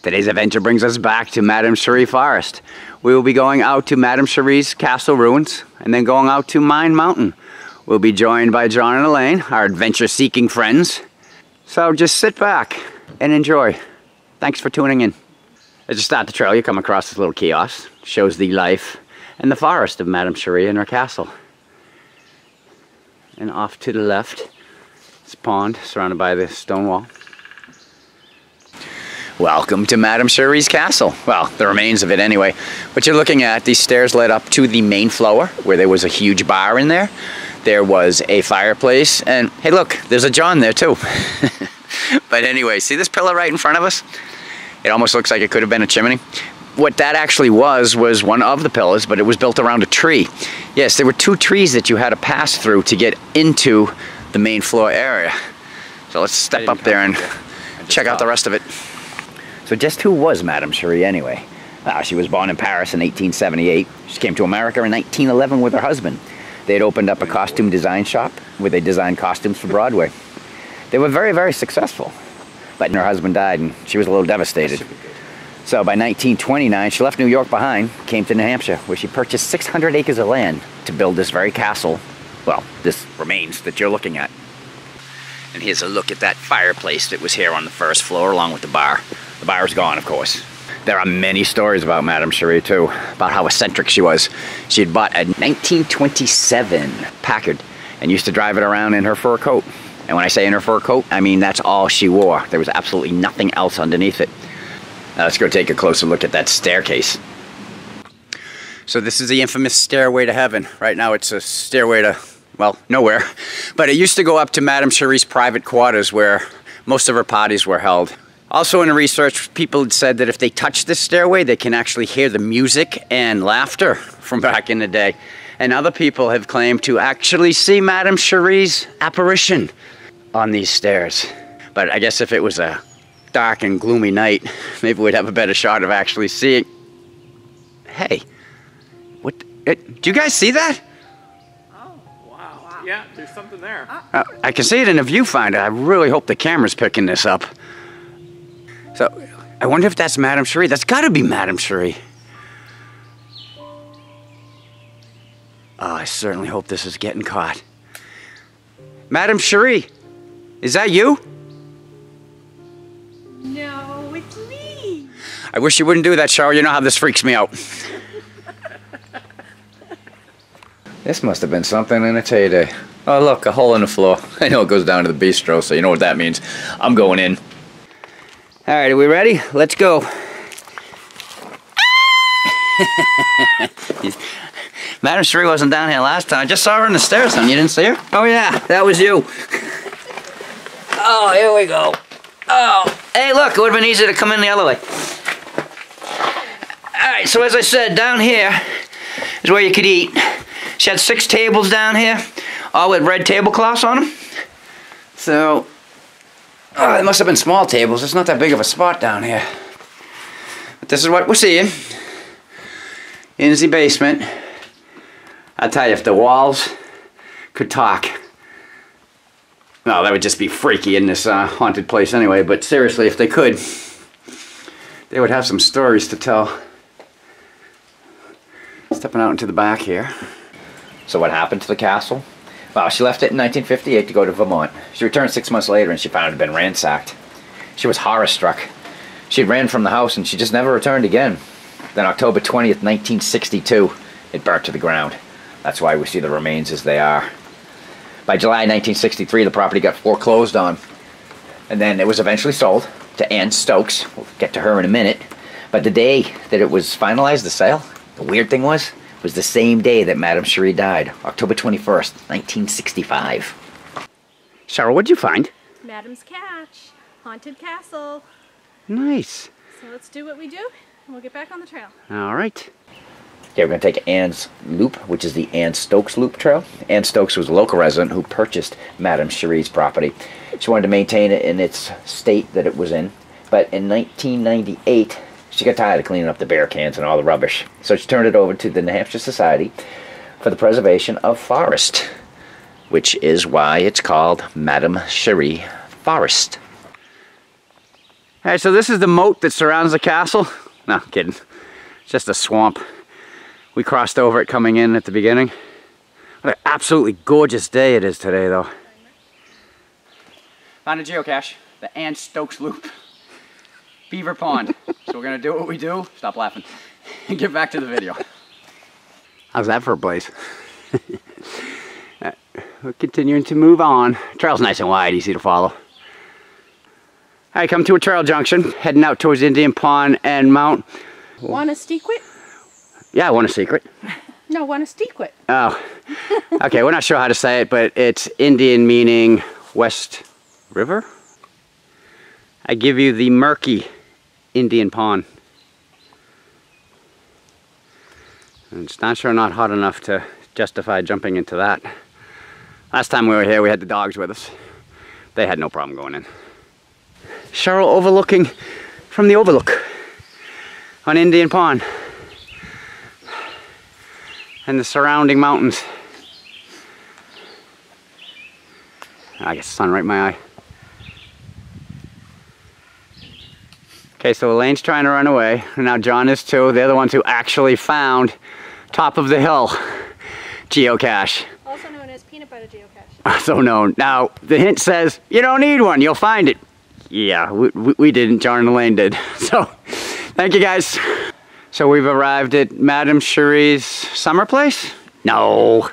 Today's adventure brings us back to Madame Sherri Forest. We will be going out to Madame Sherri's castle ruins and then going out to Mine Mountain. We'll be joined by John and Elaine, our adventure-seeking friends. So just sit back and enjoy. Thanks for tuning in. As you start the trail, you come across this little kiosk. It shows the life and the forest of Madame Sherri and her castle. And off to the left, it's a pond surrounded by the stone wall. Welcome to Madame Sherri's castle. Well, the remains of it anyway. What you're looking at, these stairs led up to the main floor where there was a huge bar in there. There was a fireplace and hey look, there's a John there too. But anyway, see this pillar right in front of us? It almost looks like it could have been a chimney. What that actually was one of the pillars, but it was built around a tree. Yes, there were two trees that you had to pass through to get into the main floor area. So let's step up there and check out the rest of it. So just who was Madame Sherri anyway? She was born in Paris in 1878. She came to America in 1911 with her husband. They had opened up a costume design shop where they designed costumes for Broadway. They were very, very successful. But her husband died and she was a little devastated. So by 1929, she left New York behind, came to New Hampshire, where she purchased 600 acres of land to build this very castle. Well, this remains that you're looking at. And here's a look at that fireplace that was here on the first floor along with the bar. The bar is gone, of course. There are many stories about Madame Sherri too, about how eccentric she was. She had bought a 1927 Packard and used to drive it around in her fur coat. And when I say in her fur coat, I mean that's all she wore. There was absolutely nothing else underneath it. Now let's go take a closer look at that staircase. So this is the infamous Stairway to Heaven. Right now it's a stairway to, well, nowhere. But it used to go up to Madame Sherri's private quarters where most of her parties were held. Also in the research, people had said that if they touch this stairway, they can actually hear the music and laughter from back in the day. And other people have claimed to actually see Madame Sherri's apparition on these stairs. But I guess if it was a dark and gloomy night, maybe we'd have a better shot of actually seeing. Hey, what? Do you guys see that? Oh, wow. Yeah, there's something there. I can see it in the viewfinder. I really hope the camera's picking this up. So, I wonder if that's Madame Sherri. That's got to be Madame Sherri. Oh, I certainly hope this is getting caught. Madame Sherri, is that you? No, it's me. I wish you wouldn't do that, Cheryl. You know how this freaks me out. This must have been something in its heyday. Oh, look, a hole in the floor. I know it goes down to the bistro, so you know what that means. I'm going in. All right, are we ready? Let's go. Madame Sherri wasn't down here last time. I just saw her on the stairs, son. You didn't see her? Oh, yeah, that was you. Oh, here we go. Oh, hey, look, it would have been easier to come in the other way. All right, so as I said, down here is where you could eat. She had 6 tables down here, all with red tablecloths on them. So, oh, it must have been small tables. It's not that big of a spot down here. But this is what we're seeing. In the basement. I'll tell you, if the walls could talk, well, that would just be freaky in this haunted place anyway, but seriously, if they could, they would have some stories to tell. Stepping out into the back here. So what happened to the castle? Well, she left it in 1958 to go to Vermont. She returned 6 months later and she found it had been ransacked. She was horror-struck. She ran from the house and she just never returned again. Then October 20th, 1962, it burnt to the ground. That's why we see the remains as they are. By July 1963, the property got foreclosed on. And then it was eventually sold to Anna Stokes. We'll get to her in a minute. But the day that it was finalized, the sale, the weird thing was the same day that Madame Sherri died, October 21st, 1965. Cheryl, what'd you find? Madame's catch. Haunted castle. Nice. So let's do what we do, and we'll get back on the trail. All right. Okay, we're going to take Anne's Loop, which is the Anna Stokes Loop Trail. Anna Stokes was a local resident who purchased Madame Sherri's property. She wanted to maintain it in its state that it was in, but in 1998, she got tired of cleaning up the beer cans and all the rubbish. So she turned it over to the New Hampshire Society for the Preservation of Forest, which is why it's called Madame Sherri Forest. Alright, so this is the moat that surrounds the castle. No, kidding. It's just a swamp. We crossed over it coming in at the beginning. What an absolutely gorgeous day it is today, though. Found a geocache. The Anna Stokes Loop. Beaver Pond. So we're gonna do what we do. Stop laughing. And get back to the video. How's that for a place? We're continuing to move on. Trail's nice and wide, easy to follow. I come to a trail junction, heading out towards Indian Pond and Mount... Wantastiquet? Yeah, Wantastiquet. No, Wantastiquet. Oh, okay, we're not sure how to say it, but it's Indian meaning West River? I give you the murky Indian Pond. And it's not sure not hot enough to justify jumping into that. Last time we were here, we had the dogs with us. They had no problem going in. Cheryl overlooking from the overlook on Indian Pond and the surrounding mountains. I get sun right in my eye. Okay, so Elaine's trying to run away, and now John is too. They're the ones who actually found top of the hill geocache. Also known as peanut butter geocache. So known. Now, the hint says, you don't need one, you'll find it. Yeah, we didn't, John and Elaine did. So, thank you guys. So we've arrived at Madame Sherri's summer place? No.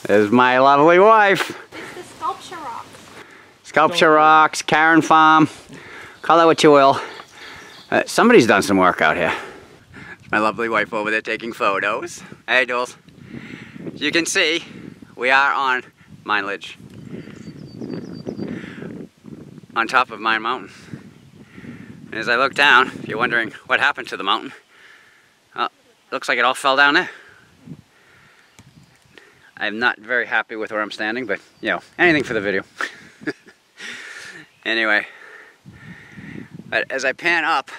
There's my lovely wife. It's the Sculpture Rocks. Sculpture Rocks, Karen Farm, call that what you will. Somebody's done some work out here. My lovely wife over there taking photos. Hey, Jules. As you can see, we are on Mine Ledge. On top of Mine Mountain. And as I look down, if you're wondering what happened to the mountain, looks like it all fell down there. I'm not very happy with where I'm standing, but you know, anything for the video. Anyway, but as I pan up,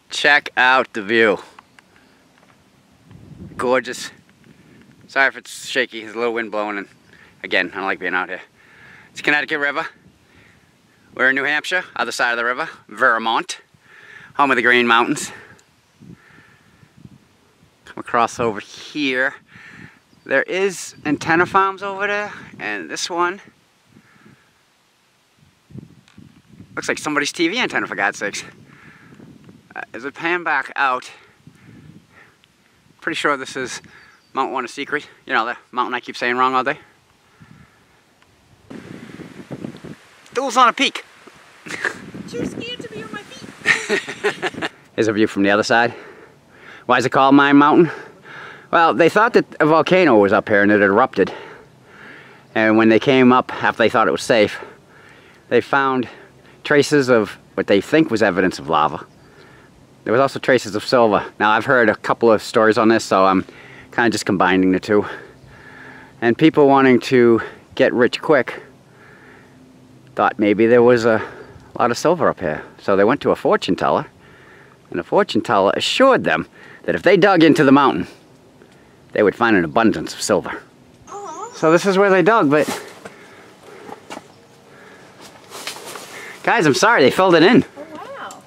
check out the view. Gorgeous. Sorry if it's shaky, there's a little wind blowing, and again, I don't like being out here. It's Connecticut River. We're in New Hampshire, other side of the river, Vermont, home of the Green Mountains. Come across over here. There is antenna farms over there, and this one looks like somebody's TV antenna, for God's sakes. As I pan back out, pretty sure this is Mount Wantastiquet. You know, the mountain I keep saying wrong all day. Duel's on a peak. Too scared to be on my feet. Here's a view from the other side. Why is it called Mine Mountain? Well, they thought that a volcano was up here and it erupted. And when they came up after they thought it was safe, they found traces of what they think was evidence of lava. There was also traces of silver. Now, I've heard a couple of stories on this, so I'm kind of just combining the two. And people wanting to get rich quick thought maybe there was a lot of silver up here. So they went to a fortune teller, and the fortune teller assured them that if they dug into the mountain, they would find an abundance of silver. So this is where they dug, but guys, I'm sorry, they filled it in. Oh, wow.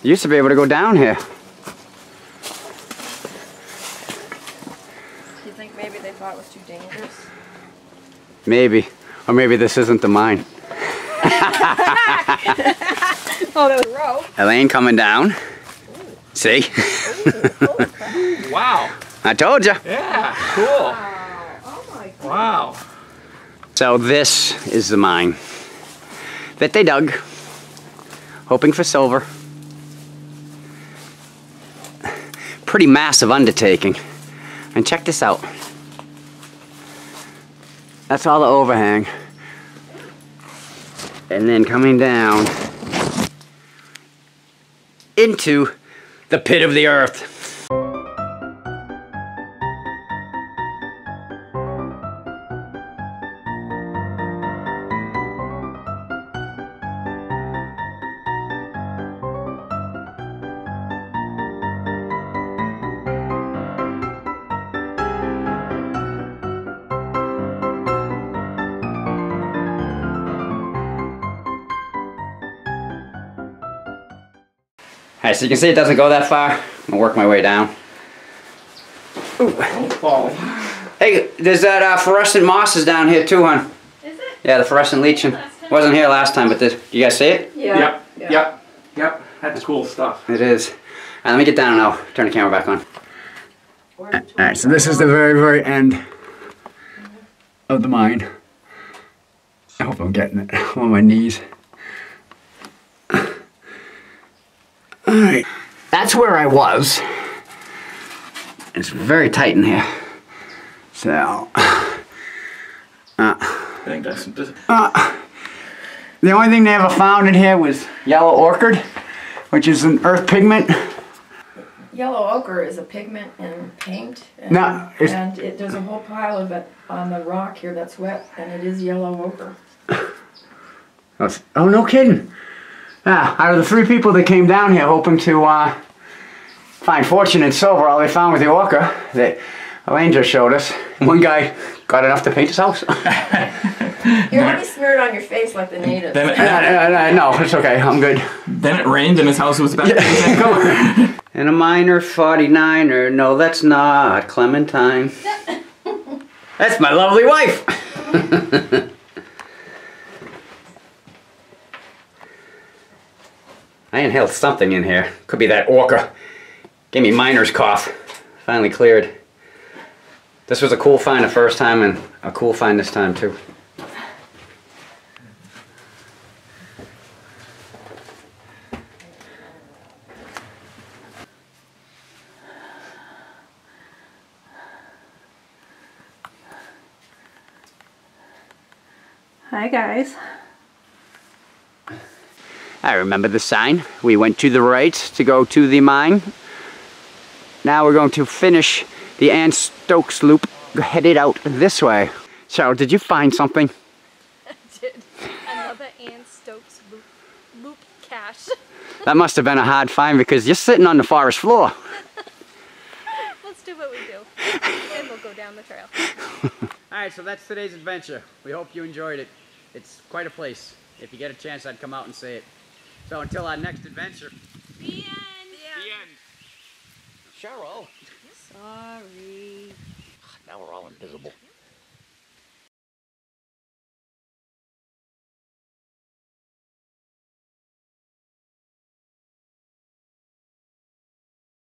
You used to be able to go down here. Do you think maybe they thought it was too dangerous? Maybe. Or maybe this isn't the mine. Oh, that was a row. Elaine coming down. Ooh. See? Ooh, wow. I told you. Yeah, cool. Oh my God. Wow. So this is the mine that they dug, hoping for silver. Pretty massive undertaking. And check this out. That's all the overhang. And then coming down into the pit of the earth. Alright, so you can see it doesn't go that far. I'm gonna work my way down. Ooh. Fall. Hey, there's that fluorescent mosses down here too, hon. Is it? Yeah, the fluorescent lichen. Wasn't here last time, but this, you guys see it? Yeah. Yep. That's cool stuff. It is. Alright, let me get down and I'll turn the camera back on. Alright, so this is the very, very end of the mine. I hope I'm getting it. I'm on my knees. Alright, that's where I was. It's very tight in here. So, I think that's just... the only thing they ever found in here was yellow ochre, which is an earth pigment. Yellow ochre is a pigment in paint. And, No, it's- there's a whole pile of it on the rock here that's wet, and it is yellow ochre. Oh, no kidding. Yeah, out of the 3 people that came down here hoping to find fortune in silver, all they found was the ochre that Elaine just showed us. One guy got enough to paint his house. Here, let me smear it on your face like the natives. Then it, No, it's okay. I'm good. then it rained and his house was back to the same color. And a minor 49er. No, that's not Clementine. That's my lovely wife. I inhaled something in here. Could be that orca. Gave me miner's cough. Finally cleared. This was a cool find the first time and a cool find this time too. Hi guys. I remember the sign. We went to the right to go to the mine. Now we're going to finish the Anna Stokes Loop, headed out this way. Cheryl, did you find something? I did. Another Anna Stokes Loop cache. That must have been a hard find because you're sitting on the forest floor. Let's do what we do. And we'll go down the trail. Alright, so that's today's adventure. We hope you enjoyed it. It's quite a place. If you get a chance, I'd come out and see it. So until our next adventure. The end. The end. Cheryl. Sorry. Now we're all invisible.